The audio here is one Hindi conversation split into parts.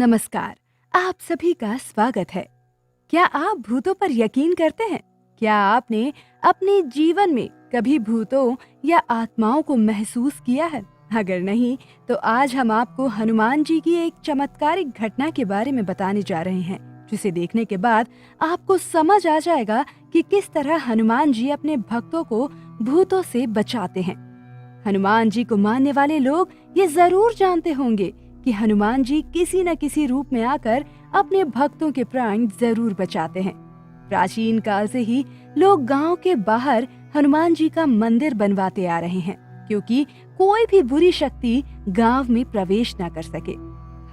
नमस्कार। आप सभी का स्वागत है। क्या आप भूतों पर यकीन करते हैं? क्या आपने अपने जीवन में कभी भूतों या आत्माओं को महसूस किया है? अगर नहीं, तो आज हम आपको हनुमान जी की एक चमत्कारिक घटना के बारे में बताने जा रहे हैं, जिसे देखने के बाद आपको समझ आ जाएगा कि किस तरह हनुमान जी अपने भक्तों को भूतों से बचाते हैं। हनुमान जी को मानने वाले लोग ये जरूर जानते होंगे कि हनुमान जी किसी न किसी रूप में आकर अपने भक्तों के प्राण जरूर बचाते हैं। प्राचीन काल से ही लोग गांव के बाहर हनुमान जी का मंदिर बनवाते आ रहे हैं, क्योंकि कोई भी बुरी शक्ति गांव में प्रवेश न कर सके।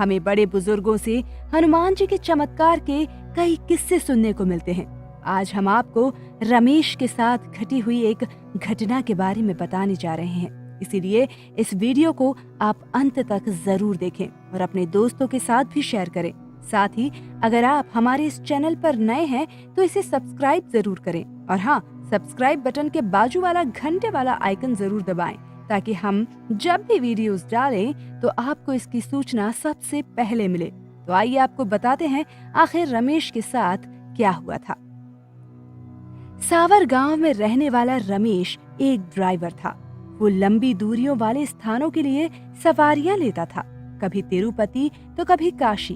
हमें बड़े बुजुर्गों से हनुमान जी के चमत्कार के कई किस्से सुनने को मिलते हैं। आज हम आपको रमेश के साथ घटी हुई एक घटना के बारे में बताने जा रहे हैं, इसीलिए इस वीडियो को आप अंत तक जरूर देखें और अपने दोस्तों के साथ भी शेयर करें। साथ ही अगर आप हमारे इस चैनल पर नए हैं तो इसे सब्सक्राइब जरूर करें और हाँ, सब्सक्राइब बटन के बाजू वाला घंटे वाला आइकन जरूर दबाएं, ताकि हम जब भी वीडियोस डालें तो आपको इसकी सूचना सबसे पहले मिले। तो आइए आपको बताते हैं आखिर रमेश के साथ क्या हुआ था। सावर गांव में रहने वाला रमेश एक ड्राइवर था। वो लंबी दूरियों वाले स्थानों के लिए सवारियां लेता था, कभी तिरुपति तो कभी काशी।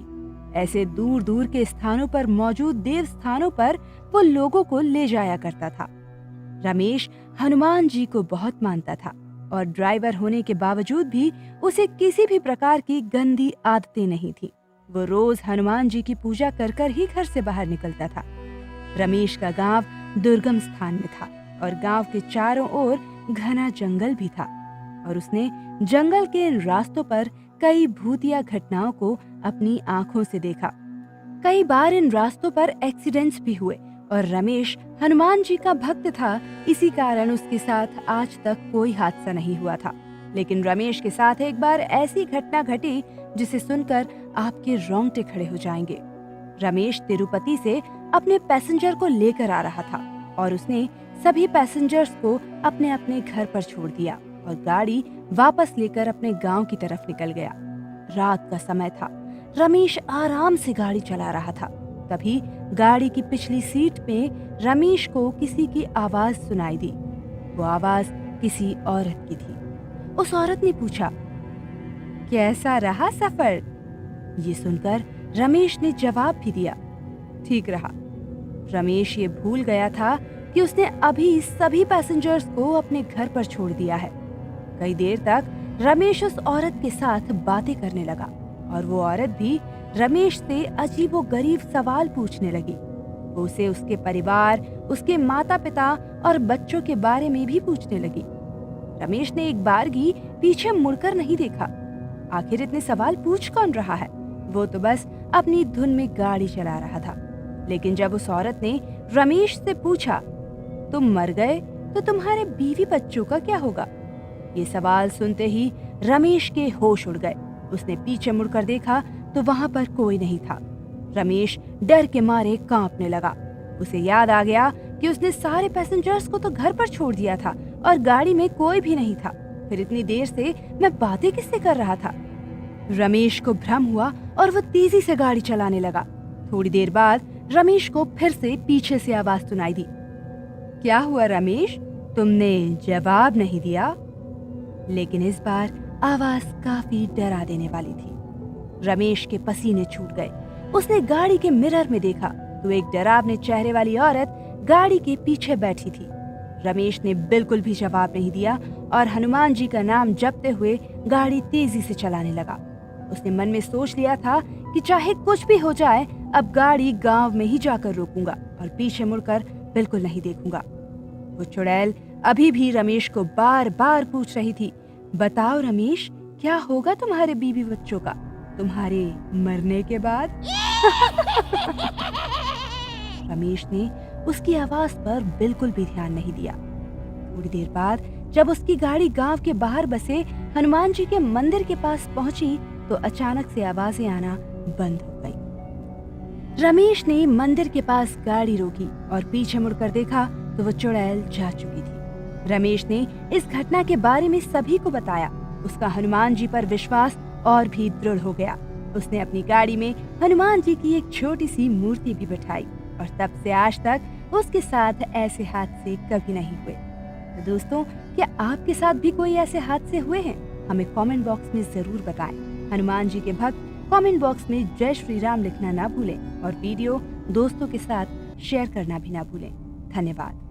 ऐसे दूर दूर के स्थानों पर मौजूद देव स्थानों पर वो लोगों को ले जाया करता था। रमेश हनुमान जी को बहुत मानता था और ड्राइवर होने के बावजूद भी उसे किसी भी प्रकार की गंदी आदतें नहीं थी। वो रोज हनुमान जी की पूजा कर कर ही घर से बाहर निकलता था। रमेश का गांव दुर्गम स्थान में था और गांव के चारों ओर घना जंगल भी था, और उसने जंगल के इन रास्तों पर कई भूतिया घटनाओं को अपनी आंखों से देखा। कई बार इन रास्तों पर एक्सीडेंट्स भी हुए और रमेश हनुमान जी का भक्त था, इसी कारण उसके साथ आज तक कोई हादसा नहीं हुआ था। लेकिन रमेश के साथ एक बार ऐसी घटना घटी जिसे सुनकर आपके रोंगटे खड़े हो जाएंगे। रमेश तिरुपति से अपने पैसेंजर को लेकर आ रहा था और उसने सभी पैसेंजर्स को अपने अपने घर पर छोड़ दिया और गाड़ी वापस लेकर अपने गांव की तरफ निकल गया। रात का समय था। रमेश आराम से गाड़ी चला रहा था। तभी गाड़ी की पिछली सीट में रमेश को किसी की आवाज सुनाई दी। वो आवाज किसी औरत की थी। उस औरत ने पूछा, कैसा रहा सफर? ये सुनकर रमेश ने जवाब भी दिया, ठीक रहा। रमेश ये भूल गया था कि उसने अभी सभी पैसेंजर्स को अपने घर पर छोड़ दिया है। कई देर तक रमेश उस औरत के साथ बातें करने लगा और वो औरत भी रमेश से अजीबोगरीब सवाल पूछने लगी। वो उसे उसके परिवार, उसके माता पिता और बच्चों के बारे में भी पूछने लगी। रमेश ने एक बार भी पीछे मुड़कर नहीं देखा। आखिर इतने सवाल पूछ कौन रहा है? वो तो बस अपनी धुन में गाड़ी चला रहा था। लेकिन जब उस औरत ने रमेश से पूछा, तुम मर गए तो तुम्हारे बीवी बच्चों का क्या होगा? ये सवाल सुनते ही रमेश के होश उड़ गए। उसने पीछे मुड़कर देखा तो वहां पर कोई नहीं था। रमेश डर के मारे कांपने लगा। उसे याद आ गया कि उसने सारे पैसेंजर्स को तो घर पर छोड़ दिया था और गाड़ी में कोई भी नहीं था। फिर इतनी देर से मैं बातें किससे कर रहा था? रमेश को भ्रम हुआ और वो तेजी से गाड़ी चलाने लगा। थोड़ी देर बाद रमेश को फिर से पीछे से आवाज सुनाई दी, क्या हुआ रमेश, तुमने जवाब नहीं दिया? लेकिन इस बार आवाज काफी डरा देने वाली थी। रमेश के पसीने छूट गए। उसने गाड़ी के मिरर में देखा तो एक डरावने चेहरे वाली औरत गाड़ी के पीछे बैठी थी। रमेश ने बिल्कुल भी जवाब नहीं दिया और हनुमान जी का नाम जपते हुए गाड़ी तेजी से चलाने लगा। उसने मन में सोच लिया था कि चाहे कुछ भी हो जाए, अब गाड़ी गांव में ही जाकर रोकूंगा और पीछे मुड़कर बिल्कुल नहीं देखूंगा। वो चुड़ैल अभी भी रमेश को बार बार पूछ रही थी, बताओ रमेश, क्या होगा तुम्हारे बीवी बच्चों का तुम्हारे मरने के बाद? रमेश ने उसकी आवाज पर बिल्कुल भी ध्यान नहीं दिया। थोड़ी देर बाद जब उसकी गाड़ी गांव के बाहर बसे हनुमान जी के मंदिर के पास पहुंची तो अचानक से आवाजें आना बंद हो गई। रमेश ने मंदिर के पास गाड़ी रोकी और पीछे मुड़कर देखा तो वो चुड़ैल जा चुकी थी। रमेश ने इस घटना के बारे में सभी को बताया। उसका हनुमान जी पर विश्वास और भी दृढ़ हो गया। उसने अपनी गाड़ी में हनुमान जी की एक छोटी सी मूर्ति भी बिठाई और तब से आज तक उसके साथ ऐसे हादसे कभी नहीं हुए। तो दोस्तों, क्या आपके साथ भी कोई ऐसे हादसे हुए हैं? हमें कमेंट बॉक्स में जरूर बताएं। हनुमान जी के भक्त कमेंट बॉक्स में जय श्री राम लिखना ना भूलें और वीडियो दोस्तों के साथ शेयर करना भी ना भूलें। धन्यवाद।